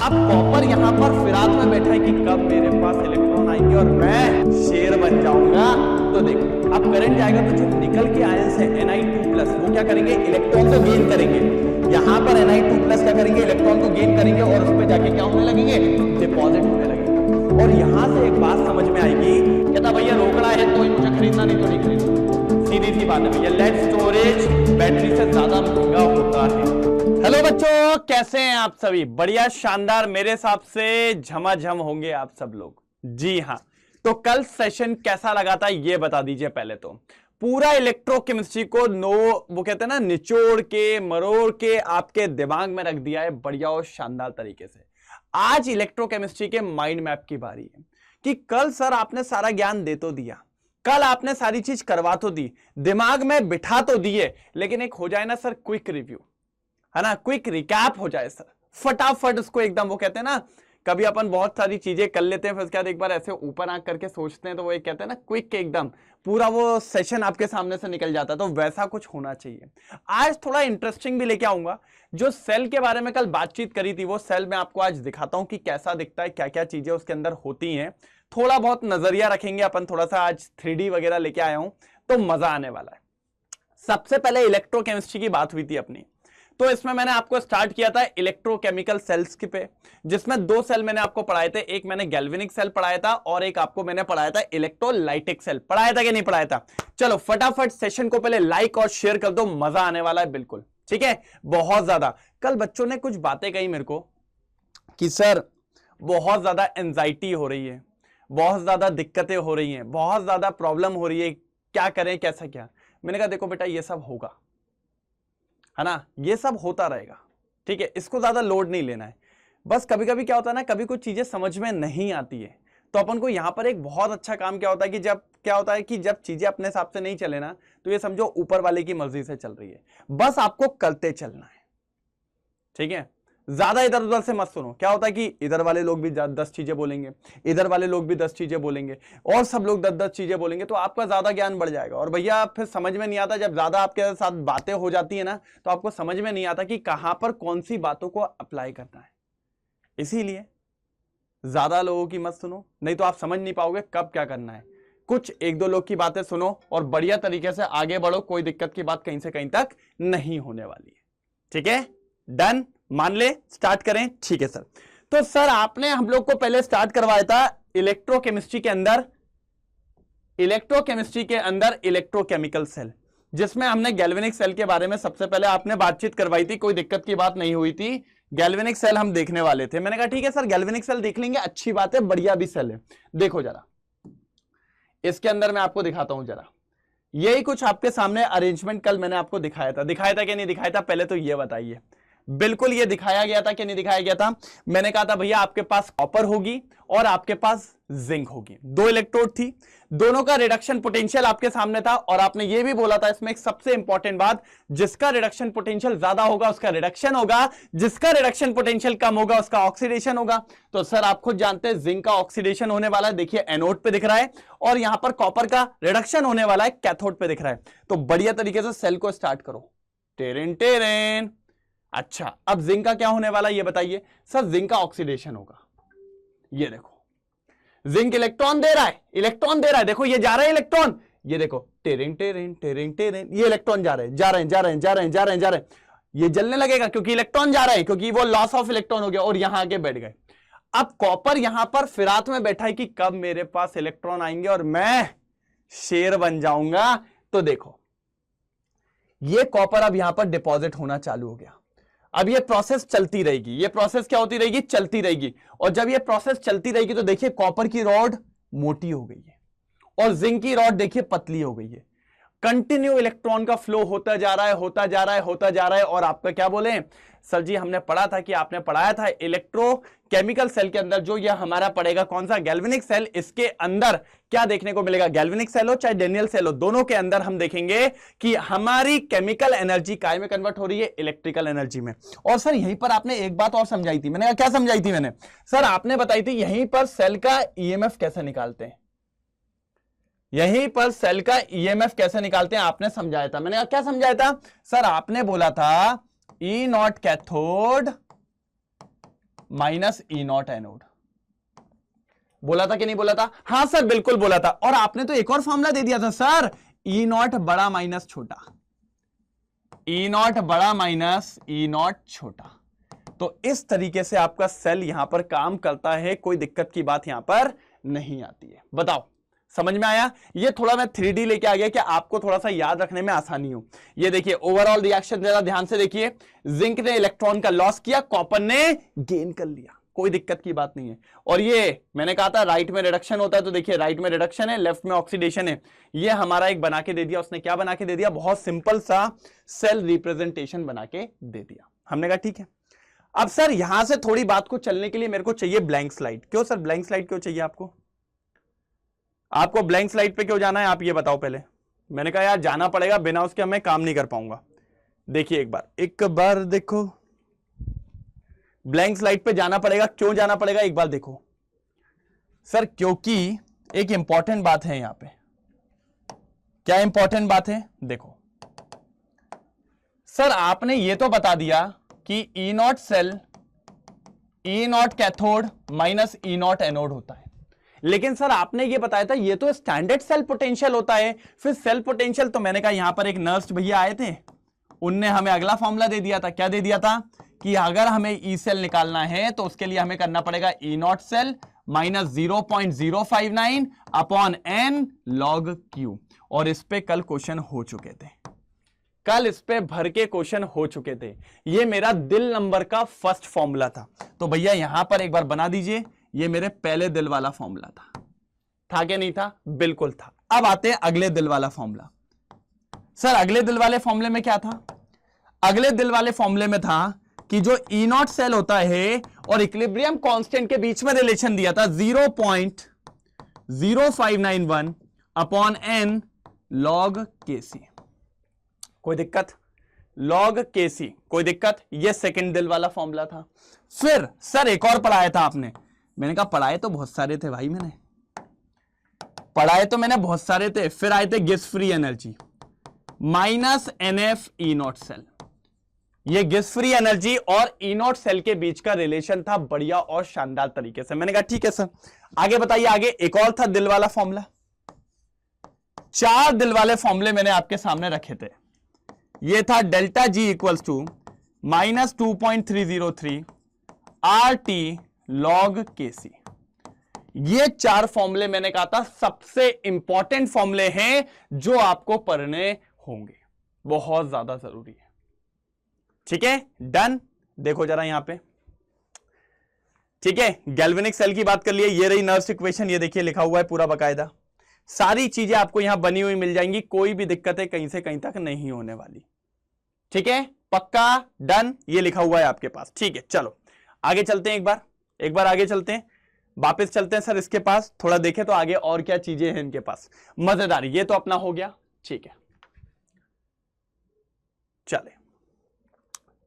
अब कॉपर यहाँ पर फिराक में बैठा है कि कब मेरे पास इलेक्ट्रॉन आएंगे और मैं शेर बन जाऊंगा। तो देखो अब करंट जाएगा तो जो निकल के आयंस है Ni2+ वो क्या करेंगे, इलेक्ट्रॉन को गेन करेंगे। यहाँ पर Ni2+ क्या करेंगे, इलेक्ट्रॉन को गेन करेंगे और उस पर जाके क्या होने लगेंगे, डिपॉजिट होने लगेंगे। और यहाँ से एक बात समझ में आएगी, कहता भैया रोकड़ा है तो ही मुझे खरीदना, नहीं तो नहीं खरीदना। सीधी सी बात है भैया, लेड स्टोरेज बैटरी से ज्यादा महंगा होता है। हेलो बच्चों, कैसे हैं आप सभी? बढ़िया, शानदार, मेरे हिसाब से झमाझम होंगे आप सब लोग। जी हाँ, तो कल सेशन कैसा लगा था ये बता दीजिए। पहले तो पूरा इलेक्ट्रोकेमिस्ट्री को वो कहते हैं ना, निचोड़ के मरोड़ के आपके दिमाग में रख दिया है बढ़िया और शानदार तरीके से। आज इलेक्ट्रोकेमिस्ट्री के माइंड मैप की बारी है कि कल सर आपने सारा ज्ञान दे तो दिया, कल आपने सारी चीज करवा तो दी, दिमाग में बिठा तो दिए, लेकिन एक हो जाए ना सर क्विक रिव्यू, है ना, क्विक रिकैप हो जाए सर, फटाफट उसको एकदम, वो कहते हैं ना कभी अपन बहुत सारी चीजें कर लेते हैं फिर उसके बाद एक बार ऐसे ऊपर आंख करके सोचते हैं तो वो एक कहते हैं ना क्विक एकदम पूरा वो सेशन आपके सामने से निकल जाता है। तो वैसा कुछ होना चाहिए। आज थोड़ा इंटरेस्टिंग भी लेके आऊंगा। जो सेल के बारे में कल बातचीत करी थी वो सेल में आपको आज दिखाता हूं कि कैसा दिखता है, क्या क्या चीजें उसके अंदर होती हैं। थोड़ा बहुत नजरिया रखेंगे अपन, थोड़ा सा आज 3D वगैरह लेके आया हूं तो मजा आने वाला है। सबसे पहले इलेक्ट्रोकेमिस्ट्री की बात हुई थी अपनी, तो इसमें मैंने आपको स्टार्ट किया था इलेक्ट्रोकेमिकल सेल्स के पे, जिसमें दो सेल मैंने आपको पढ़ाए थे। एक मैंने गैल्वेनिक सेल पढ़ाया था और एक आपको मैंने पढ़ाया था इलेक्ट्रोलाइटिक सेल। पढ़ाया था कि नहीं पढ़ाया था? चलो फटाफट सेशन को पहले लाइक और शेयर कर दो, मजा आने वाला है बिल्कुल, ठीक है, बहुत ज्यादा। कल बच्चों ने कुछ बातें कही मेरे को कि सर बहुत ज्यादा एंजाइटी हो रही है, बहुत ज्यादा दिक्कतें हो रही हैं, बहुत ज्यादा प्रॉब्लम हो रही है, क्या करें, कैसा क्या। मैंने कहा देखो बेटा ये सब होगा, है ना, ये सब होता रहेगा, ठीक है, इसको ज्यादा लोड नहीं लेना है। बस कभी कभी क्या होता है ना, कभी कुछ चीजें समझ में नहीं आती है तो अपन को यहां पर एक बहुत अच्छा काम क्या होता है कि जब चीजें अपने हिसाब से नहीं चले ना तो ये समझो ऊपर वाले की मर्जी से चल रही है, बस आपको करते चलना है, ठीक है। ज्यादा इधर उधर से मत सुनो। क्या होता है कि इधर वाले लोग भी 10 चीजें बोलेंगे, इधर वाले लोग भी 10 चीजें बोलेंगे और सब लोग 10 चीजें बोलेंगे तो आपका ज्यादा ज्ञान बढ़ जाएगा। और भैया फिर समझ में नहीं आता, जब ज्यादा आपके साथ बातें हो जाती है ना तो आपको समझ में नहीं आता कि कहां पर कौन सी बातों को अप्लाई करना है। इसीलिए ज्यादा लोगों की मत सुनो, नहीं तो आप समझ नहीं पाओगे कब क्या करना है। कुछ एक दो लोग की बातें सुनो और बढ़िया तरीके से आगे बढ़ो, कोई दिक्कत की बात कहीं से कहीं तक नहीं होने वाली है, ठीक है, डन, मान ले, स्टार्ट करें, ठीक है सर। तो सर आपने हम लोग को पहले स्टार्ट करवाया था इलेक्ट्रोकेमिस्ट्री के अंदर इलेक्ट्रोकेमिकल सेल, जिसमें हमने गैल्वेनिक सेल के बारे में सबसे पहले आपने बातचीत करवाई थी, कोई दिक्कत की बात नहीं हुई थी। गैल्वेनिक सेल हम देखने वाले थे, मैंने कहा ठीक है सर गैल्वेनिक सेल देख लेंगे, अच्छी बात है, बढ़िया भी सेल है। देखो जरा इसके अंदर मैं आपको दिखाता हूं जरा, यही कुछ आपके सामने अरेंजमेंट कल मैंने आपको दिखाया था कि नहीं दिखाया था? पहले तो ये बताइए, बिल्कुल ये दिखाया गया था कि नहीं दिखाया गया था? मैंने कहा था भैया आपके पास कॉपर होगी और आपके पास जिंक होगी, दो इलेक्ट्रोड थी, दोनों का रिडक्शन पोटेंशियल आपके सामने था। और आपने ये भी बोला था इसमें एक सबसे इंपॉर्टेंट बात, जिसका रिडक्शन पोटेंशियल ज्यादा होगा उसका रिडक्शन होगा, जिसका रिडक्शन पोटेंशियल कम होगा उसका ऑक्सीडेशन होगा। तो सर आप खुद जानते हैं जिंक का ऑक्सीडेशन होने वाला है, देखिए एनोड पे दिख रहा है, और यहां पर कॉपर का रिडक्शन होने वाला है, कैथोड पे दिख रहा है। तो बढ़िया तरीके से सेल को स्टार्ट करो, टेरेन टेरेन। अच्छा अब जिंक का क्या होने वाला है ये बताइए? सर जिंक का ऑक्सीडेशन होगा, ये देखो जिंक इलेक्ट्रॉन दे रहा है, देखो ये जा रहा है इलेक्ट्रॉन, ये देखो टेरिंग टेरिंग टेरिंग टेरिंग, ये इलेक्ट्रॉन जा रहे हैं, ये जलने लगेगा क्योंकि इलेक्ट्रॉन जा रहा है, क्योंकि वो लॉस ऑफ इलेक्ट्रॉन हो गया और यहां आके बैठ गए। अब कॉपर यहां पर फिरात में बैठा है कि कब मेरे पास इलेक्ट्रॉन आएंगे और मैं शेर बन जाऊंगा। तो देखो ये कॉपर अब यहां पर डिपॉजिट होना चालू हो गया। अब ये प्रोसेस चलती रहेगी, ये प्रोसेस क्या होती रहेगी? चलती रहेगी। और जब ये प्रोसेस चलती रहेगी तो देखिए कॉपर की रॉड मोटी हो गई है और जिंक की रॉड देखिए पतली हो गई है। कंटिन्यू इलेक्ट्रॉन का फ्लो होता जा रहा है। और आपका क्या बोले सर जी, हमने पढ़ा था कि आपने पढ़ाया था इलेक्ट्रोकेमिकल सेल के अंदर, जो यह हमारा पड़ेगा कौन सा? Galvanic cell. इसके अंदर क्या देखने को मिलेगा? गैल्वेनिक सेल हो चाहे डेनियल सेल हो, दोनों के अंदर हम देखेंगे कि हमारी केमिकल एनर्जी काय में कन्वर्ट हो रही है? इलेक्ट्रिकल एनर्जी में। और सर यहीं पर आपने एक बात और समझाई थी, मैंने कहा क्या समझाई थी मैंने? सर आपने बताई थी यहीं पर सेल का ईएमएफ कैसे निकालते हैं, यहीं पर सेल का ईएमएफ कैसे निकालते हैं आपने समझाया था। मैंने क्या समझाया था? सर आपने बोला था E naught cathode minus E naught anode. बोला था कि नहीं बोला था? हां सर बिल्कुल बोला था। और आपने तो एक और फॉर्मूला दे दिया था सर, ई नॉट बड़ा माइनस छोटा, ई नॉट बड़ा माइनस ई नॉट छोटा। तो इस तरीके से आपका सेल यहां पर काम करता है, कोई दिक्कत की बात यहां पर नहीं आती है। बताओ समझ में आया? ये थोड़ा मैं 3D लेके आ गया कि आपको थोड़ा सा याद रखने में आसानी हो। ये देखिए ओवरऑल रिएक्शन जरा ध्यान से देखिए, जिंक ने इलेक्ट्रॉन का लॉस किया, कॉपर ने गेन कर लिया, कोई दिक्कत की बात नहीं है। और ये मैंने कहा था राइट में रिडक्शन होता है, तो देखिए राइट में रिडक्शन है, लेफ्ट में ऑक्सीडेशन है। ये हमारा एक बना के दे दिया उसने। क्या बना के दे दिया? बहुत सिंपल सा सेल रिप्रेजेंटेशन बना के दे दिया। हमने कहा ठीक है। अब सर यहां से थोड़ी बात को चलने के लिए मेरे को चाहिए ब्लैंक स्लाइड। क्यों सर ब्लैंक स्लाइड क्यों चाहिए आपको? आपको ब्लैंक स्लाइड पे क्यों जाना है आप ये बताओ पहले। मैंने कहा यार जाना पड़ेगा, बिना उसके मैं काम नहीं कर पाऊंगा। देखिए एक बार देखो, ब्लैंक स्लाइड पे जाना पड़ेगा। क्यों जाना पड़ेगा एक बार देखो सर, क्योंकि एक इंपॉर्टेंट बात है यहां पे। क्या इंपॉर्टेंट बात है? देखो सर आपने ये तो बता दिया कि E naught cell, E naught cathode minus E naught anode होता है, लेकिन सर आपने ये बताया था ये तो स्टैंडर्ड सेल पोटेंशियल होता है। फिर सेल पोटेंशियल तो मैंने कहा यहां पर एक नर्स भैया आए थे, उनने हमें अगला फॉर्मूला दे दिया था। क्या दे दिया था? कि अगर हमें ई सेल निकालना है तो उसके लिए हमें करना पड़ेगा E naught cell minus 0.059 upon n log Q. और इस पे कल क्वेश्चन हो चुके थे, कल इस पे भर के क्वेश्चन हो चुके थे। ये मेरा दिल नंबर का फर्स्ट फॉर्मूला था। तो भैया यहां पर एक बार बना दीजिए, ये मेरे पहले दिल वाला फॉर्मूला था कि नहीं था? बिल्कुल था। अब आते हैं अगले दिल वाला फॉर्मूला। सर अगले दिल वाले फॉर्मूले में क्या था? अगले दिल वाले फॉर्मूले में था कि जो ई नॉट सेल होता है और इक्विलिब्रियम कांस्टेंट के बीच में रिलेशन दिया था 0.0591 अपॉन एन लॉग केसी। कोई दिक्कत? लॉग केसी कोई दिक्कत? ये सेकंड दिल वाला फॉर्मूला था। फिर सर एक और पढ़ाया था आपने। मैंने कहा पढ़ाए तो बहुत सारे थे भाई, मैंने पढ़ाए तो मैंने बहुत सारे थे। फिर आए थे gas free energy minus NF E naught cell. ये गैस फ्री एनर्जी और ई नॉट सेल के बीच का रिलेशन था बढ़िया और शानदार तरीके से। मैंने कहा ठीक है सर, आगे बताइए। आगे एक और था दिल वाला फॉर्मूला। 4 दिल वाले फॉर्मूले मैंने आपके सामने रखे थे। ये था delta G equals to minus 2.303 R T log KC. ये 4 फॉर्मूले मैंने कहा था सबसे इंपॉर्टेंट फॉर्मूले हैं जो आपको पढ़ने होंगे, बहुत ज्यादा जरूरी है। ठीक है डन। देखो जरा यहां पे, ठीक है गैल्वेनिक सेल की बात कर लिए। ये रही नर्व्स इक्वेशन, ये देखिए लिखा हुआ है पूरा बकायदा। सारी चीजें आपको यहां बनी हुई मिल जाएंगी, कोई भी दिक्कत है कहीं से कहीं तक नहीं होने वाली। ठीक है पक्का डन, ये लिखा हुआ है आपके पास। ठीक है चलो आगे चलते हैं, एक बार आगे चलते हैं, वापस चलते हैं सर इसके पास, थोड़ा देखें तो आगे और क्या चीजें हैं इनके पास मजेदार। ये तो अपना हो गया, ठीक है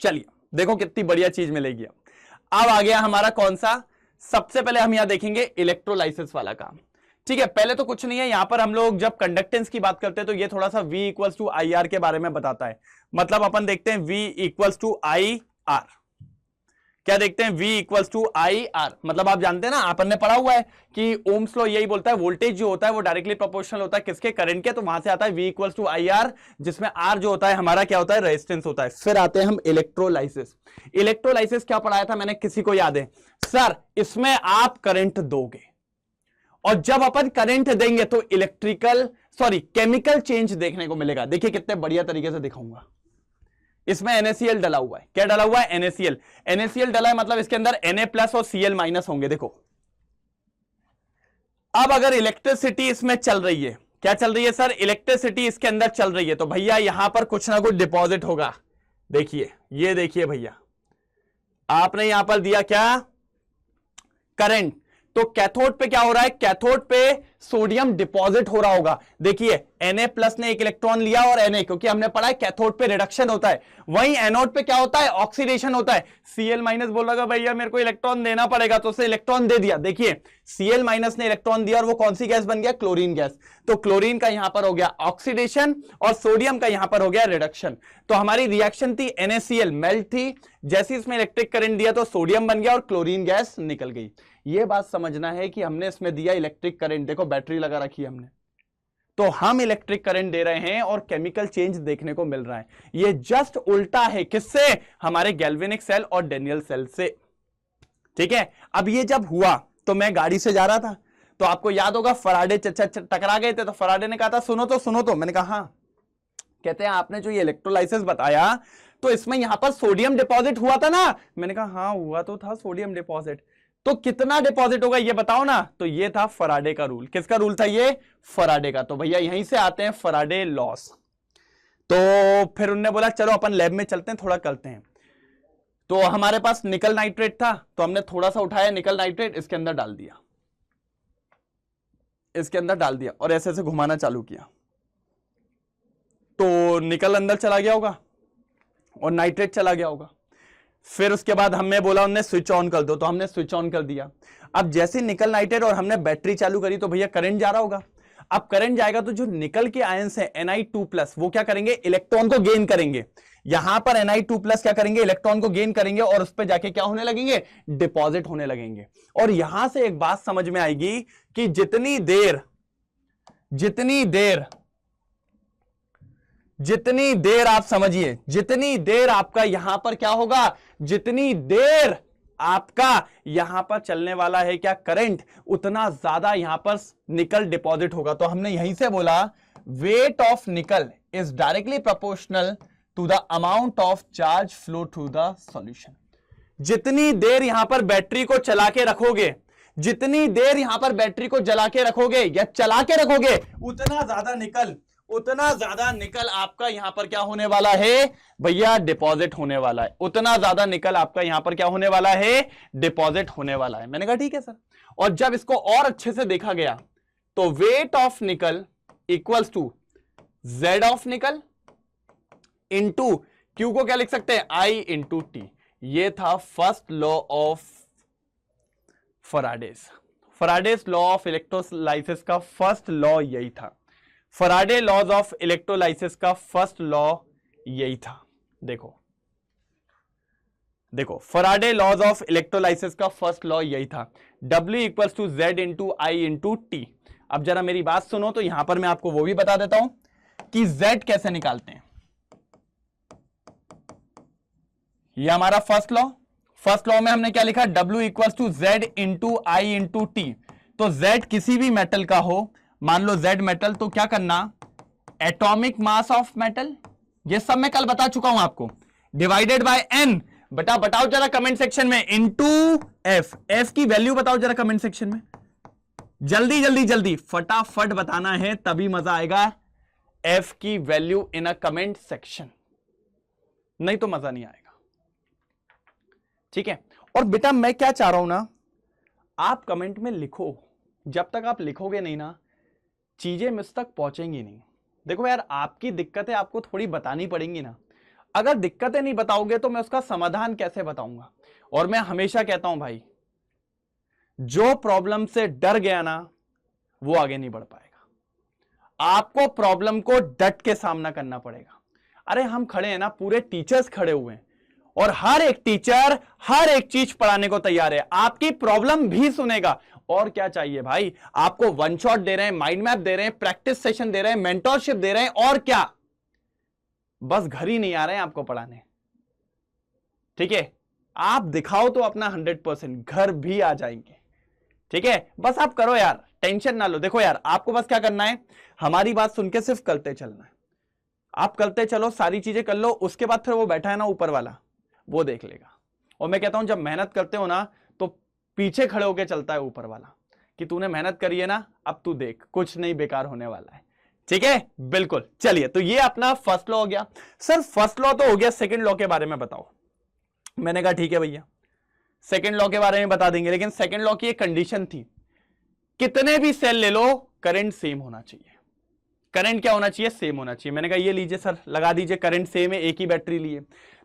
चलिए देखो कितनी बढ़िया चीज मिलेगी। अब आ गया हमारा कौन सा? सबसे पहले हम यहां देखेंगे इलेक्ट्रोलाइसिस वाला काम। ठीक है पहले तो कुछ नहीं है, यहां पर हम लोग जब कंडक्टेंस की बात करते हैं तो ये थोड़ा सा V equals to I R के बारे में बताता है। मतलब अपन देखते हैं V equals to I R. क्या देखते हैं? V equals to I R. मतलब आप जानते हैं ना, अपन ने पढ़ा हुआ है कि ओम्स लॉ यही बोलता है वोल्टेज जो होता है वो डायरेक्टली प्रोपोर्शनल होता है किसके? करंट के। तो वहां से आता है V equals to I R, जिसमें R जो होता है हमारा क्या होता है? रेजिस्टेंस होता है। फिर आते हैं हम इलेक्ट्रोलाइसिस। इलेक्ट्रोलाइसिस क्या पढ़ाया था मैंने, किसी को याद है? सर इसमें आप करंट दोगे और जब अपन करंट देंगे तो केमिकल चेंज देखने को मिलेगा। देखिए कितने बढ़िया तरीके से दिखाऊंगा। इसमें NaCl डला हुआ है। क्या डला हुआ है? NaCl। NaCl डला है मतलब इसके अंदर Na प्लस और Cl माइनस होंगे। देखो अब अगर इलेक्ट्रिसिटी इसमें चल रही है, क्या चल रही है सर? इलेक्ट्रिसिटी इसके अंदर चल रही है, तो भैया यहां पर कुछ ना कुछ डिपॉजिट होगा। देखिए ये देखिए भैया, आपने यहां पर दिया क्या? करंट। तो कैथोड पे क्या हो रहा है? कैथोड पे सोडियम डिपॉजिट हो रहा होगा। देखिए Na+ ने एक इलेक्ट्रॉन लिया और Na, क्योंकि हमने पढ़ा है कैथोड पे रिडक्शन होता है, वहीं एनोड पे क्या होता है, ऑक्सीडेशन होता है। Cl- बोल रहा भैया मेरे को इलेक्ट्रॉन देना पड़ेगा, तो उसे इलेक्ट्रॉन दे दिया। देखिए Cl- ने इलेक्ट्रॉन दिया और वो कौन सी गैस बन गया, क्लोरीन गैस। तो क्लोरीन का यहां पर हो गया ऑक्सीडेशन और सोडियम का यहां पर हो गया रिडक्शन। तो हमारी रिएक्शन थी NaCl मेल्ट थी, जैसे इसमें इलेक्ट्रिक करंट दिया तो सोडियम बन गया और क्लोरीन गैस निकल गई। ये बात समझना है कि हमने इसमें दिया इलेक्ट्रिक करंट, देखो बैटरी लगा रखी है हमने, तो हम इलेक्ट्रिक करंट दे रहे हैं और केमिकल चेंज देखने को मिल रहा है। ये जस्ट उल्टा है, किससे, हमारे गैल्वेनिक सेल और डेनियल सेल से। ठीक है, अब ये जब हुआ तो मैं गाड़ी से जा रहा था, तो आपको याद होगा फराडे टकरा गए थे, तो फराडे ने कहा था सुनो तो, मैंने कहा हाँ। कहते हैं आपने जो ये इलेक्ट्रोलाइसिस बताया तो इसमें यहां पर सोडियम डिपॉजिट हुआ था ना, मैंने कहा हाँ हुआ तो था सोडियम डिपॉजिट, तो कितना डिपॉजिट होगा ये बताओ ना। तो ये था फराडे का रूल। किसका रूल था ये, फराडे का। तो भैया यहीं से आते हैं फराडे लॉस। तो फिर उन्होंने बोला चलो अपन लैब में चलते हैं, थोड़ा करते हैं। तो हमारे पास निकल नाइट्रेट था, तो हमने थोड़ा सा उठाया निकल नाइट्रेट, इसके अंदर डाल दिया, इसके अंदर डाल दिया और ऐसे ऐसे घुमाना चालू किया, तो निकल अंदर चला गया होगा और नाइट्रेट चला गया होगा। फिर उसके बाद हमें बोला उन्होंने स्विच ऑन कर दो, तो हमने स्विच ऑन कर दिया। अब जैसे निकल नाइट्रेट और हमने बैटरी चालू करी तो भैया करंट जा रहा होगा। अब करंट जाएगा तो जो निकल के आयंस है Na2+ वो क्या करेंगे, इलेक्ट्रॉन को गेन करेंगे। यहां पर Na2+ क्या करेंगे, इलेक्ट्रॉन को गेन करेंगे और उस पर जाके क्या होने लगेंगे, डिपॉजिट होने लगेंगे। और यहां से एक बात समझ में आएगी कि जितनी देर आप समझिए, जितनी देर आपका यहां पर क्या होगा, जितनी देर आपका यहां पर चलने वाला है क्या करंट, उतना ज्यादा यहां पर निकल डिपॉजिट होगा। तो हमने यहीं से बोला weight of nickel is directly proportional to the amount of charge flow through the solution. जितनी देर यहां पर बैटरी को चला के रखोगे, जितनी देर यहां पर बैटरी को जला के रखोगे या चला के रखोगे, उतना ज्यादा निकल आपका यहां पर क्या होने वाला है भैया, डिपॉजिट होने वाला है। उतना ज्यादा निकल आपका यहां पर क्या होने वाला है, डिपॉजिट होने वाला है। मैंने कहा ठीक है सर। और जब इसको और अच्छे से देखा गया तो weight of nickel equals to Z of nickel into Q को क्या लिख सकते हैं, आई इंटू टी। ये था first law of Faraday's law of electrolysis का फर्स्ट लॉ यही था। फराडे लॉज ऑफ इलेक्ट्रोलाइसिस का फर्स्ट लॉ यही था। देखो फराडे लॉज ऑफ इलेक्ट्रोलाइसिस का फर्स्ट लॉ यही था, W equals to Z into I into T. अब जरा मेरी बात सुनो, तो यहां पर मैं आपको वो भी बता देता हूं कि Z कैसे निकालते हैं। ये हमारा फर्स्ट लॉ में हमने क्या लिखा, W equals to Z into I into T. तो Z किसी भी मेटल का हो, मान लो Z मेटल, तो क्या करना, एटॉमिक मास ऑफ मेटल, ये सब मैं कल बता चुका हूं आपको, डिवाइडेड बाय N। बताओ जरा कमेंट सेक्शन में, इनटू F की वैल्यू बताओ जरा कमेंट सेक्शन में, जल्दी फटाफट बताना है, तभी मजा आएगा। F की value in a comment section, नहीं तो मजा नहीं आएगा। ठीक है, और बेटा मैं क्या चाह रहा हूं ना, आप कमेंट में लिखो। जब तक आप लिखोगे नहीं ना, चीजें मुझ तक पहुंचेंगी नहीं। देखो यार, आपकी दिक्कतें आपको थोड़ी बतानी पड़ेंगी ना। अगर दिक्कतें नहीं बताओगे तो मैं उसका समाधान कैसे बताऊंगा। और मैं हमेशा कहता हूं भाई, जो प्रॉब्लम से डर गया ना वो आगे नहीं बढ़ पाएगा। आपको प्रॉब्लम को डट के सामना करना पड़ेगा। अरे हम खड़े हैं ना, पूरे टीचर्स खड़े हुए हैं और हर एक टीचर हर एक चीज पढ़ाने को तैयार है, आपकी प्रॉब्लम भी सुनेगा। और क्या चाहिए भाई, आपको वन शॉट दे रहे हैं, माइंड मैप दे रहे हैं, प्रैक्टिस सेशन दे रहे हैं, मेंटरशिप दे रहे हैं, और क्या, बस घर ही नहीं आ रहे हैं आपको पढ़ाने। ठीक है, आप दिखाओ तो अपना 100%, घर भी आ जाएंगे। ठीक है, बस आप करो यार, टेंशन ना लो। देखो यार, आपको बस क्या करना है, हमारी बात सुन के सिर्फ करते चलना है। आप करते चलो, सारी चीजें कर लो, उसके बाद फिर वो बैठा है ना ऊपर वाला, वो देख लेगा। और मैं कहता हूं जब मेहनत करते हो ना, तो पीछे खड़े होके चलता है ऊपर वाला कि तूने मेहनत करी है ना, अब तू देख कुछ नहीं बेकार होने वाला है। ठीक है, बिल्कुल। चलिए, तो ये अपना फर्स्ट लॉ हो गया। सर फर्स्ट लॉ तो हो गया, सेकंड लॉ के बारे में बताओ। मैंने कहा ठीक है भैया, सेकंड लॉ के बारे में बता देंगे, लेकिन सेकंड लॉ की एक कंडीशन थी कितने भी सेल ले लो, करंट सेम होना चाहिए। करंट क्या होना चाहिए? सेम होना चाहिए। मैंने कहा ये लीजिए सर, लगा दीजिए, करंट सेम है, एक ही बैटरी लिए,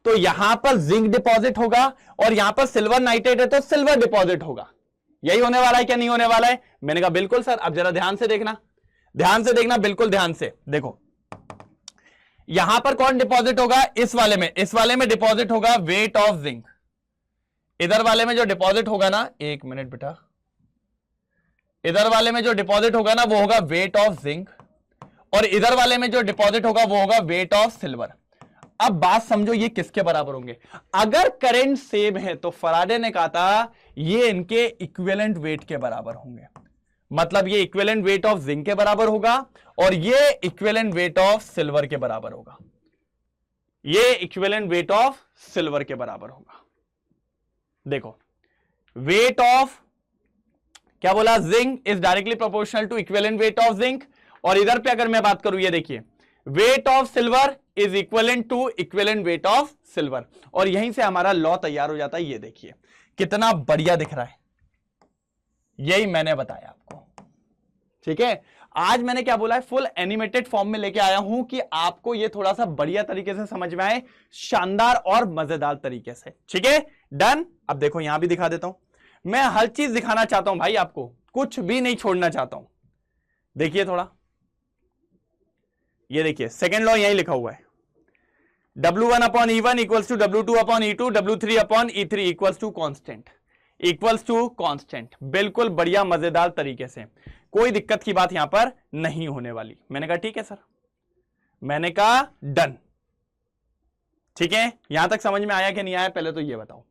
तो यहां पर जिंक डिपॉजिट होगा और यहां पर सिल्वर नाइट्रेट है तो सिल्वर डिपॉजिट होगा। यही होने वाला है क्या नहीं होने वाला है? मैंने कहा बिल्कुल सर। अब जरा ध्यान से देखना, ध्यान से देखना, बिल्कुल ध्यान से देखो। यहां पर कौन डिपॉजिट होगा? इस वाले में डिपॉजिट होगा वेट ऑफ जिंक। इधर वाले में जो डिपॉजिट होगा ना, एक मिनट बेटा, इधर वाले में जो डिपॉजिट होगा ना वो होगा वेट ऑफ जिंक, और इधर वाले में जो डिपॉजिट होगा वो होगा वेट ऑफ सिल्वर। अब बात समझो, ये किसके बराबर होंगे? अगर करंट सेम है तो फराडे ने कहा था ये इनके इक्विवेलेंट वेट के बराबर होंगे। मतलब ये इक्विवेलेंट वेट ऑफ जिंक के बराबर होगा और ये इक्विवेलेंट वेट ऑफ सिल्वर के बराबर होगा। ये इक्विवेलेंट वेट ऑफ सिल्वर के बराबर होगा। देखो, वेट ऑफ क्या बोला? Zinc is directly proportional to equivalent weight of zinc, और इधर पे अगर मैं बात करूं, ये देखिए, weight of silver is equivalent to equivalent weight of silver, और यहीं से हमारा लॉ तैयार हो जाता है। ये देखिए कितना बढ़िया दिख रहा है, यही मैंने बताया आपको। ठीक है, आज मैंने क्या बोला है, फुल एनिमेटेड फॉर्म में लेके आया हूं कि आपको ये थोड़ा सा बढ़िया तरीके से समझ में आए, शानदार और मजेदार तरीके से। ठीक है, डन। अब देखो यहां भी दिखा देता हूं, मैं हर चीज दिखाना चाहता हूं भाई, आपको कुछ भी नहीं छोड़ना चाहता हूं। देखिए थोड़ा, ये देखिए सेकेंड लॉ यही लिखा हुआ है, W1 upon E1 equals to W2 upon E2, W3 upon E3 equals to constant, equals to constant. बिल्कुल बढ़िया मजेदार तरीके से, कोई दिक्कत की बात यहां पर नहीं होने वाली। मैंने कहा ठीक है सर, मैंने कहा डन। ठीक है, यहां तक समझ में आया कि नहीं आया, पहले तो ये बताओ।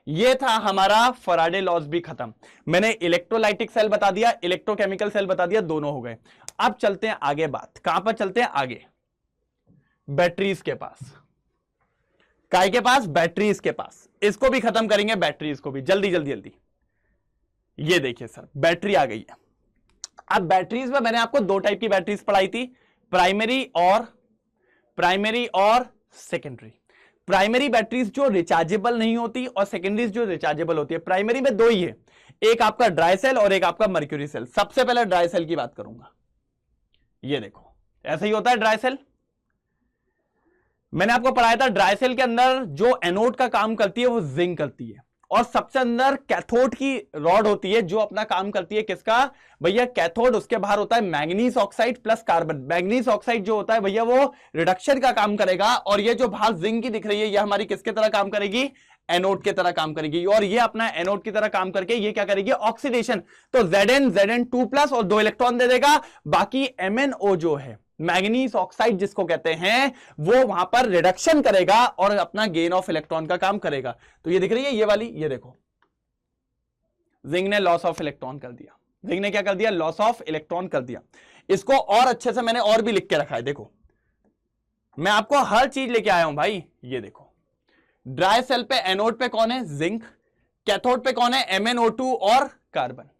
ये था हमारा फराडे लॉज भी खत्म। मैंने इलेक्ट्रोलाइटिक सेल बता दिया, इलेक्ट्रोकेमिकल सेल बता दिया, दोनों हो गए। अब चलते हैं आगे, बात कहां पर चलते हैं आगे? बैटरीज के पास। काय के पास? बैटरीज के पास। इसको भी खत्म करेंगे, बैटरीज को भी, जल्दी जल्दी जल्दी। ये देखिए सर, बैटरी आ गई है। अब बैटरीज में मैंने आपको दो टाइप की बैटरीज पढ़ाई थी, प्राइमरी और सेकेंडरी। प्राइमरी बैटरीज जो रिचार्जेबल नहीं होती और सेकेंडरीज जो रिचार्जेबल होती है। प्राइमरी में दो ही है, एक आपका ड्राई सेल और एक आपका मर्क्यूरी सेल। सबसे पहले ड्राई सेल की बात करूंगा। ये देखो ऐसा ही होता है ड्राई सेल। मैंने आपको पढ़ाया था ड्राई सेल के अंदर जो एनोड का काम करती है वो जिंक करती है, और सबसे अंदर कैथोड की रॉड होती है जो अपना काम करती है किसका भैया? कैथोड। उसके बाहर होता है manganese oxide plus carbon. Manganese oxide जो होता है भैया वो रिडक्शन का काम करेगा, और ये जो बाहर जिंक की दिख रही है ये हमारी किसके तरह काम करेगी? एनोड की तरह काम करेगी, और ये अपना एनोड की तरह काम करके ये क्या करेगी? ऑक्सीडेशन। तो Zn2+ और 2 इलेक्ट्रॉन दे देगा, बाकी MnO जो है मैग्नीज ऑक्साइड जिसको कहते हैं, वो वहां पर रिडक्शन करेगा और अपना गेन ऑफ इलेक्ट्रॉन का काम करेगा। तो ये दिख रही है ये वाली, ये देखो, जिंक ने लॉस ऑफ इलेक्ट्रॉन कर दिया। जिंक ने क्या कर दिया? लॉस ऑफ इलेक्ट्रॉन कर दिया। इसको और अच्छे से मैंने और भी लिख के रखा है, देखो मैं आपको हर चीज लेके आया हूं भाई। ये देखो, ड्राई सेल पे एनोड पे कौन है? जिंक। कैथोड पे कौन है? MnO2 और कार्बन।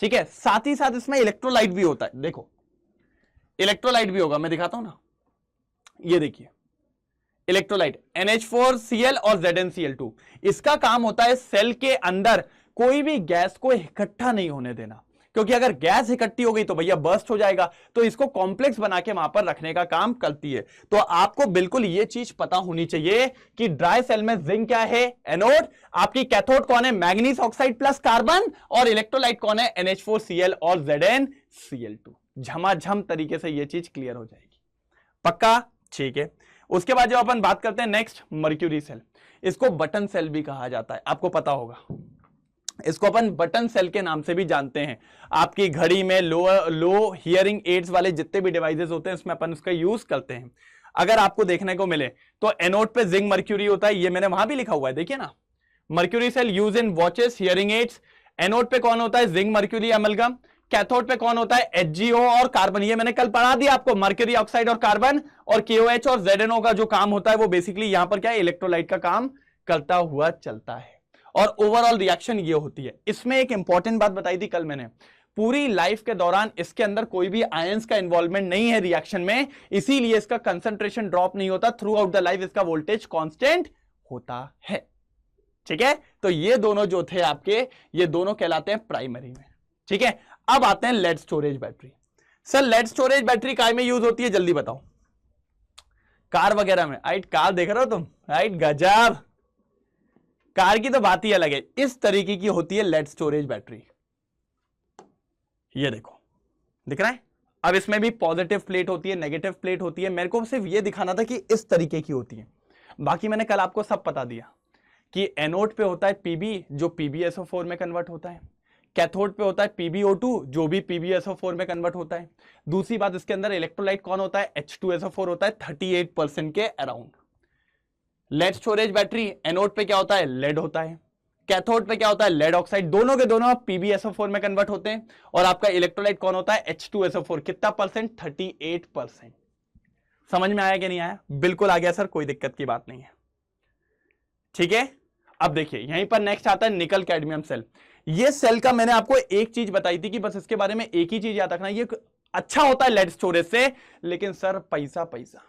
ठीक है, साथ ही साथ इसमें इलेक्ट्रोलाइट भी होता है। देखो इलेक्ट्रोलाइट भी होगा, मैं दिखाता हूं ना, ये देखिए इलेक्ट्रोलाइट NH4Cl और ZnCl2। इसका काम होता है सेल के अंदर कोई भी गैस को इकट्ठा नहीं होने देना, क्योंकि अगर गैस इकट्ठी हो गई तो भैया बर्स्ट हो जाएगा, तो इसको कॉम्प्लेक्स बना के वहां पर रखने का काम करती है। तो आपको बिल्कुल ये चीज पता होनी चाहिए कि ड्राई सेल में जिंक क्या है? एनोड। आपकी कैथोड कौन है? Manganese oxide plus carbon. और इलेक्ट्रोलाइट कौन है? NH4Cl और ZnCl2। झमाझम तरीके से ये चीज क्लियर हो जाएगी, पक्का? ठीक है, उसके बाद जो अपन बात करते हैं नेक्स्ट, मर्क्यूरी सेल। इसको बटन सेल भी कहा जाता है, आपको पता होगा। इसको अपन बटन सेल के नाम से भी जानते हैं। आपकी घड़ी में लो हियरिंग एड्स वाले जितने भी डिवाइसेस होते हैं उसमें अपन उसका यूज करते हैं। अगर आपको देखने को मिले तो एनोड पे जिंक मर्क्यूरी होता है, ये मैंने वहां भी लिखा हुआ है, देखिए ना, mercury cell use in watches, hearing aids. Anode पे कौन होता है? Zinc mercury amalgam. कैथोड पे कौन होता है? HgO और कार्बन। ये मैंने कल पढ़ा दिया आपको, मर्क्यूरी ऑक्साइड और कार्बन। और KOH और ZnO का जो काम होता है वो बेसिकली यहां पर क्या है? इलेक्ट्रोलाइट का काम करता हुआ चलता है, और ओवरऑल रिएक्शन ये होती है। इसमें एक इंपॉर्टेंट बात बताई थी कल मैंने, पूरी लाइफ के दौरान इसके अंदर कोई भी आयंस का इन्वॉल्वमेंट नहीं है रिएक्शन में, इसीलिए इसका कंसंट्रेशन ड्रॉप नहीं होता। थ्रू आउट द लाइफ इसका वोल्टेज कांस्टेंट होता है। ठीक है, तो ये दोनों जो थे आपके, ये दोनों कहलाते हैं प्राइमरी में। ठीक है, अब आते हैं lead storage battery. Sir lead storage battery काय में यूज होती है, जल्दी बताओ। कार वगैरह में, राइट? कार देख रहे हो तुम, राइट? गजब, कार की तो बात ही अलग है। इस तरीके की होती है लेड स्टोरेज बैटरी। ये देखो, दिख रहा है? अब इसमें भी पॉजिटिव प्लेट होती है, नेगेटिव प्लेट होती है। मेरे को सिर्फ ये दिखाना था कि इस तरीके की होती है। बाकी मैंने कल आपको सब बता दिया कि एनोड पे होता है पीबी, जो PbSO4 में कन्वर्ट होता है। कैथोड पे होता है PbO2, जो भी PbSO4 में कन्वर्ट होता है। दूसरी बात, इसके अंदर इलेक्ट्रोलाइट कौन होता है? H2SO4 होता है 38% के around. Lead storage battery, anode पे क्या होता है? लेड होता है। कैथोड पे क्या होता है? Lead oxide. दोनों के दोनों PbSO4 में कन्वर्ट होते हैं। और आपका इलेक्ट्रोलाइट कौन होता है? H2SO4। कितना परसेंट? 38%। समझ में आया कि नहीं आया? बिल्कुल आ गया सर, कोई दिक्कत की बात नहीं है। ठीक है, अब देखिए यहीं पर नेक्स्ट आता है निकल कैडमियम सेल। ये सेल का मैंने आपको एक चीज बताई थी कि बस इसके बारे में एक ही चीज याद रखना, ये अच्छा होता है लेड स्टोरेज से, लेकिन सर पैसा पैसा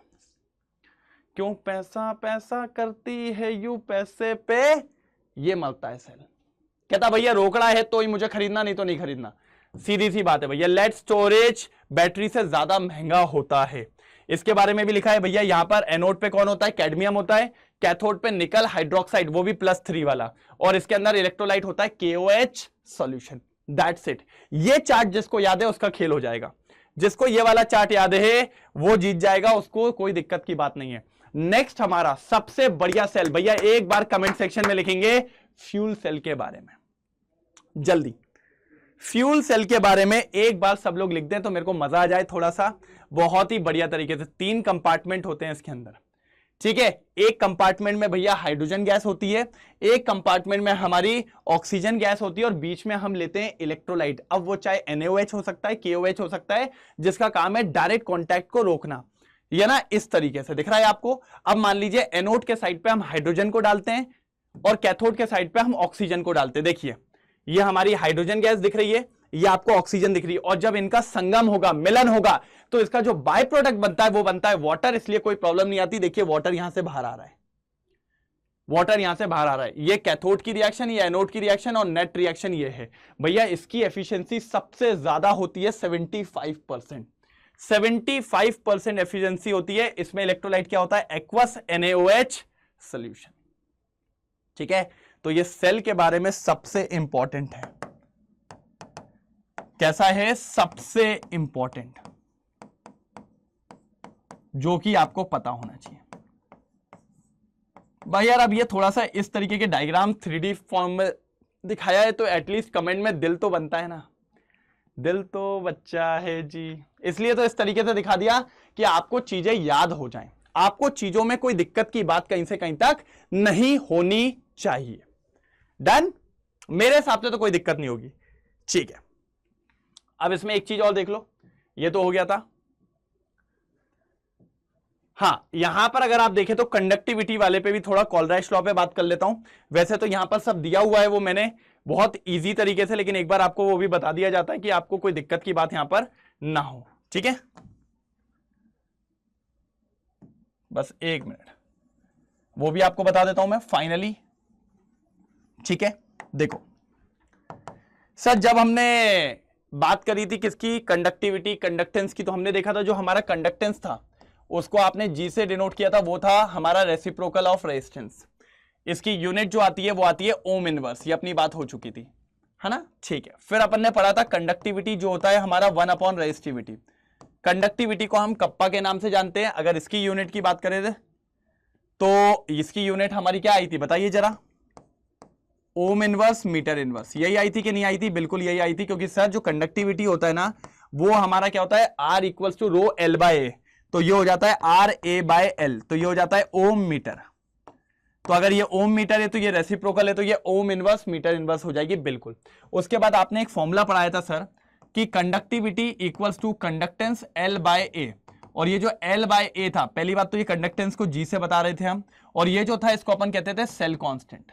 क्यों, पैसा पैसा करती है यू पैसे पे ये मरता है सेल। कहता भैया रोकड़ा है तो ही मुझे खरीदना, नहीं तो नहीं खरीदना। सीधी सी बात है भैया, लेड स्टोरेज बैटरी से ज्यादा महंगा होता है। इसके बारे में भी लिखा है भैया, यहां पर एनोड पे कौन होता है? कैडमियम होता है। कैथोड पे निकल हाइड्रोक्साइड, वो भी +3 वाला। और इसके अंदर इलेक्ट्रोलाइट होता है KOH सॉल्यूशन। That's it. ये चार्ट जिसको याद है उसका खेल हो जाएगा। जिसको ये वाला चार्ट याद है वो जीत जाएगा, उसको कोई दिक्कत की बात नहीं है। नेक्स्ट हमारा सबसे बढ़िया सेल, भैया एक बार कमेंट सेक्शन में लिखेंगे फ्यूल सेल के बारे में। जल्दी फ्यूल सेल के बारे में एक बार सब लोग लिख दें तो मेरे को मजा आ जाए थोड़ा सा। बहुत ही बढ़िया तरीके से 3 कंपार्टमेंट होते हैं इसके अंदर। ठीक है, एक कंपार्टमेंट में भैया हाइड्रोजन गैस होती है, एक कंपार्टमेंट में हमारी ऑक्सीजन गैस होती है, और बीच में हम लेते हैं इलेक्ट्रोलाइट। अब वो चाहे NaOH हो सकता है, KOH हो सकता है, जिसका काम है डायरेक्ट कॉन्टैक्ट को रोकना। ये ना इस तरीके से दिख रहा है आपको। अब मान लीजिए एनोड के साइड पे हम हाइड्रोजन को डालते हैं और कैथोड के साइड पे हम ऑक्सीजन को डालते हैं। देखिए ये हमारी हाइड्रोजन गैस दिख रही है, ये आपको ऑक्सीजन दिख रही है, और जब इनका संगम होगा, मिलन होगा, तो इसका जो बाय प्रोडक्ट बनता है वो बनता है वाटर। इसलिए कोई प्रॉब्लम नहीं आती। देखिए वाटर यहां से बाहर आ रहा है, वाटर यहां से बाहर आ रहा है। ये कैथोड की रिएक्शन, ये एनोड की रिएक्शन, और नेट रिएक्शन ये है भैया। इसकी एफिशिएंसी सबसे ज्यादा होती है 75%। 75% एफिशिएंसी होती है। इसमें इलेक्ट्रोलाइट क्या होता है? Aqueous NaOH solution. ठीक है, तो ये सेल के बारे में सबसे इंपॉर्टेंट है। कैसा है? सबसे इंपॉर्टेंट, जो कि आपको पता होना चाहिए। भाई यार अब ये थोड़ा सा इस तरीके के डायग्राम 3D फॉर्म में दिखाया है तो एटलीस्ट कमेंट में दिल तो बनता है ना। दिल तो बच्चा है जी, इसलिए तो इस तरीके से दिखा दिया कि आपको चीजें याद हो जाएं। आपको चीजों में कोई दिक्कत की बात कहीं से कहीं तक नहीं होनी चाहिए। डन? मेरे हिसाब से तो कोई दिक्कत नहीं होगी। ठीक है, अब इसमें एक चीज और देख लो। ये तो हो गया था। हाँ, यहां पर अगर आप देखें तो कंडक्टिविटी वाले पे भी थोड़ा कोलराइश लॉ पे बात कर लेता हूं। वैसे तो यहां पर सब दिया हुआ है वो मैंने बहुत इजी तरीके से, लेकिन एक बार आपको वो भी बता दिया जाता है कि आपको कोई दिक्कत की बात यहां पर ना हो। ठीक है, बस एक मिनट, वो भी आपको बता देता हूं मैं फाइनली। ठीक है, देखो सर जब हमने बात करी थी किसकी? कंडक्टिविटी कंडक्टेंस की, तो हमने देखा था जो हमारा कंडक्टेंस था उसको आपने G से डिनोट किया था, वो था हमारा रेसिप्रोकल ऑफ रेजिस्टेंस। इसकी यूनिट जो आती है वो आती है ओम इनवर्स। ये अपनी बात हो चुकी थी, है ना? ठीक है, फिर अपन ने पढ़ा था कंडक्टिविटी जो होता है हमारा 1 अपॉन रेजिस्टिविटी। कंडक्टिविटी को हम कप्पा के नाम से जानते हैं। अगर इसकी यूनिट की बात करें तो इसकी यूनिट हमारी क्या आई थी बताइए जरा? Ohm inverse metre inverse. यही आई थी कि नहीं आई थी? बिल्कुल यही आई थी, क्योंकि सर जो कंडक्टिविटी होता है ना वो हमारा क्या होता है? R equals to rho L by A. तो ये हो जाता है RA बाय L, तो ये हो जाता है ओम मीटर। तो अगर ये ओम मीटर है तो ये रेसिप्रोकल है, तो ये ओम इनवर्स मीटर इनवर्स हो जाएगी। बिल्कुल। उसके बाद आपने एक फॉर्मूला पढ़ाया था सर कि conductivity equals to conductance L by A, और ये जो L बाय ए था, पहली बात तो ये कंडक्टेंस को G से बता रहे थे हम, और ये जो था इसको अपन कहते थे सेल कांस्टेंट।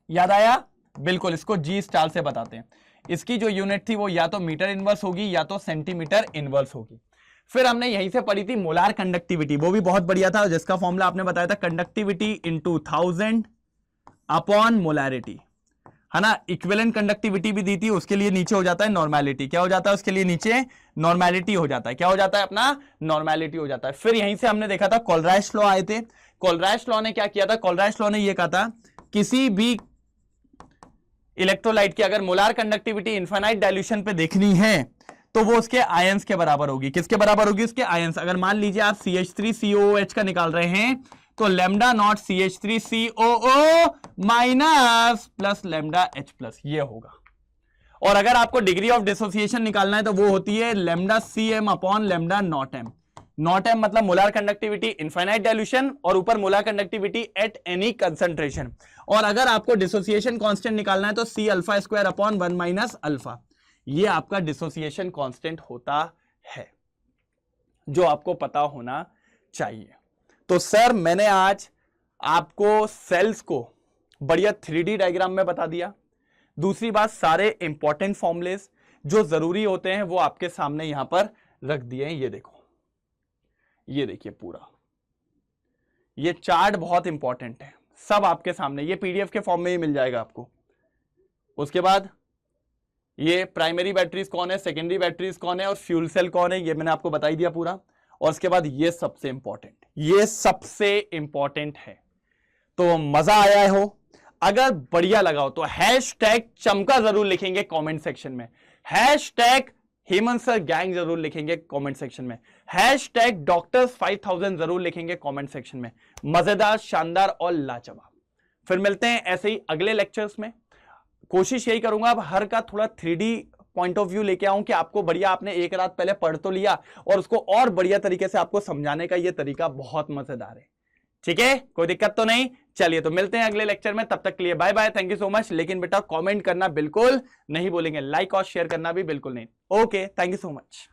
याद आया? बिल्कुल, इसको G स्टार से बताते हैं। इसकी जो यूनिट थी वो या तो मीटर इनवर्स होगी या तो सेंटीमीटर इनवर्स होगी। फिर हमने यहीं से पढ़ी थी मोलार कंडक्टिविटी, वो भी बहुत बढ़िया था, जिसका फॉर्मूला आपने बताया था कंडक्टिविटी इनटू 1000 अपॉन मोलारिटी। है ना, इक्विवेलेंट कंडक्टिविटी भी दी थी, उसके लिए नीचे हो जाता है नॉर्मेलिटी। क्या हो जाता है उसके लिए नीचे? नॉर्मेलिटी हो जाता है। क्या हो जाता है अपना? नॉर्मेलिटी हो जाता है। फिर यहीं से हमने देखा था कोलराइस लॉ आए थे। कोलराइस लॉ ने क्या किया था? कोलराइस लॉ ने यह कहा था किसी भी इलेक्ट्रोलाइट की अगर मोलार कंडक्टिविटी इनफाइनाइट डाइल्यूशन पे देखनी है तो वो उसके आयंस के बराबर होगी। किसके बराबर होगी? उसके आयंस। अगर मान लीजिए आप CH3COOH का निकाल रहे हैं तो lambda naught CH3COO minus plus lambda H plus ये होगा। और अगर आपको डिग्री ऑफ डिसोसिएशन निकालना है तो वो होती है lambda CM upon lambda naught M। Not M मतलब मोलार कंडक्टिविटी इनफाइनाइट डाइल्यूशन और ऊपर molar conductivity at any concentration. और अगर आपको डिसोसिएशन कांस्टेंट निकालना है तो C alpha square upon 1 minus alpha. ये आपका डिसोसिएशन कांस्टेंट होता है जो आपको पता होना चाहिए। तो सर मैंने आज आपको सेल्स को बढ़िया 3D डायग्राम में बता दिया। दूसरी बात, सारे इंपॉर्टेंट फॉर्मूलेस जो जरूरी होते हैं वो आपके सामने यहां पर रख दिए हैं। ये देखो, ये देखिए पूरा ये चार्ट बहुत इंपॉर्टेंट है, सब आपके सामने, ये PDF के फॉर्म में ही मिल जाएगा आपको। उसके बाद ये प्राइमरी बैटरीज कौन है, सेकेंडरी बैटरीज कौन है और फ्यूल सेल कौन है, ये मैंने आपको बता ही दिया पूरा। और उसके बाद ये सबसे इंपॉर्टेंट, ये सबसे इंपॉर्टेंट है। तो मजा आया हो? अगर बढ़िया लगा हो तो हैशटैग चमका जरूर लिखेंगे कमेंट सेक्शन में, हैशटैग हेमंत सर गैंग जरूर लिखेंगे कमेंट सेक्शन में, हैशटैग डॉक्टर्स 5000 जरूर लिखेंगे कमेंट सेक्शन में। मजेदार, शानदार और लाजवाब। फिर मिलते हैं ऐसे ही अगले लेक्चर्स में। कोशिश यही करूंगा अब हर का थोड़ा 3D पॉइंट ऑफ व्यू लेके आऊं कि आपको बढ़िया, आपने एक रात पहले पढ़ तो लिया और उसको और बढ़िया तरीके से आपको समझाने का ये तरीका बहुत मजेदार है। ठीक है, कोई दिक्कत तो नहीं? चलिए तो मिलते हैं अगले लेक्चर में, तब तक के लिए bye bye, thank you so much. लेकिन बेटा कमेंट करना बिल्कुल नहीं बोलेंगे, लाइक और शेयर करना भी बिल्कुल नहीं। Okay, thank you so much.